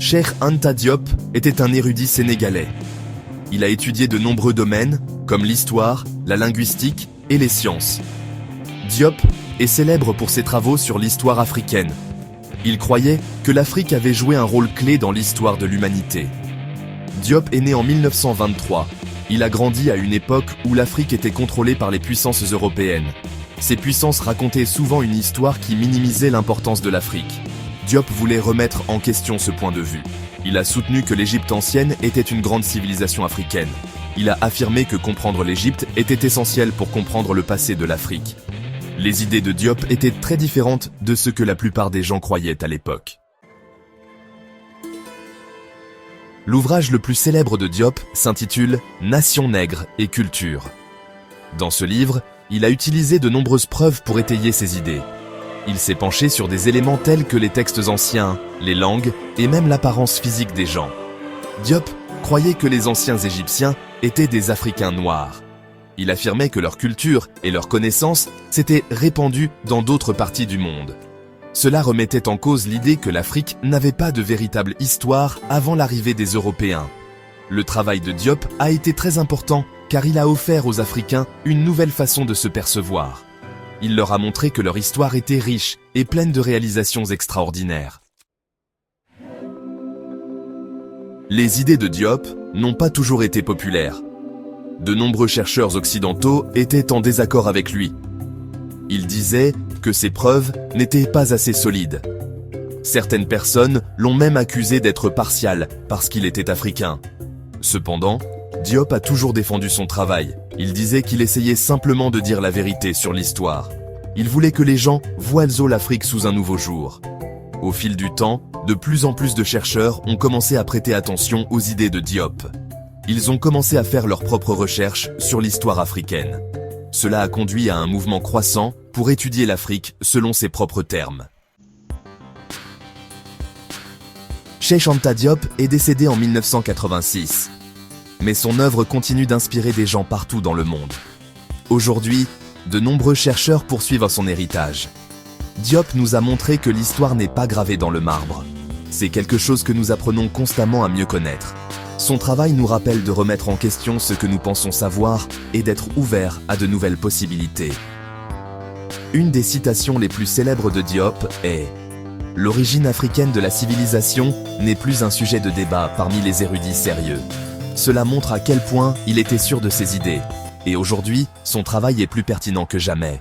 Cheikh Anta Diop était un érudit sénégalais. Il a étudié de nombreux domaines, comme l'histoire, la linguistique et les sciences. Diop est célèbre pour ses travaux sur l'histoire africaine. Il croyait que l'Afrique avait joué un rôle clé dans l'histoire de l'humanité. Diop est né en 1923. Il a grandi à une époque où l'Afrique était contrôlée par les puissances européennes. Ces puissances racontaient souvent une histoire qui minimisait l'importance de l'Afrique. Diop voulait remettre en question ce point de vue. Il a soutenu que l'Égypte ancienne était une grande civilisation africaine. Il a affirmé que comprendre l'Égypte était essentiel pour comprendre le passé de l'Afrique. Les idées de Diop étaient très différentes de ce que la plupart des gens croyaient à l'époque. L'ouvrage le plus célèbre de Diop s'intitule « Nation nègre et culture ». Dans ce livre, il a utilisé de nombreuses preuves pour étayer ses idées. Il s'est penché sur des éléments tels que les textes anciens, les langues et même l'apparence physique des gens. Diop croyait que les anciens Égyptiens étaient des Africains noirs. Il affirmait que leur culture et leurs connaissances s'étaient répandues dans d'autres parties du monde. Cela remettait en cause l'idée que l'Afrique n'avait pas de véritable histoire avant l'arrivée des Européens. Le travail de Diop a été très important car il a offert aux Africains une nouvelle façon de se percevoir. Il leur a montré que leur histoire était riche et pleine de réalisations extraordinaires. Les idées de Diop n'ont pas toujours été populaires. De nombreux chercheurs occidentaux étaient en désaccord avec lui. Ils disaient que ses preuves n'étaient pas assez solides. Certaines personnes l'ont même accusé d'être partial parce qu'il était africain. Cependant, Diop a toujours défendu son travail. Il disait qu'il essayait simplement de dire la vérité sur l'histoire. Il voulait que les gens voient l'Afrique sous un nouveau jour. Au fil du temps, de plus en plus de chercheurs ont commencé à prêter attention aux idées de Diop. Ils ont commencé à faire leurs propres recherches sur l'histoire africaine. Cela a conduit à un mouvement croissant pour étudier l'Afrique selon ses propres termes. Cheikh Anta Diop est décédé en 1986. Mais son œuvre continue d'inspirer des gens partout dans le monde. Aujourd'hui, de nombreux chercheurs poursuivent son héritage. Diop nous a montré que l'histoire n'est pas gravée dans le marbre. C'est quelque chose que nous apprenons constamment à mieux connaître. Son travail nous rappelle de remettre en question ce que nous pensons savoir et d'être ouverts à de nouvelles possibilités. Une des citations les plus célèbres de Diop est « L'origine africaine de la civilisation n'est plus un sujet de débat parmi les érudits sérieux. » Cela montre à quel point il était sûr de ses idées. Et aujourd'hui, son travail est plus pertinent que jamais.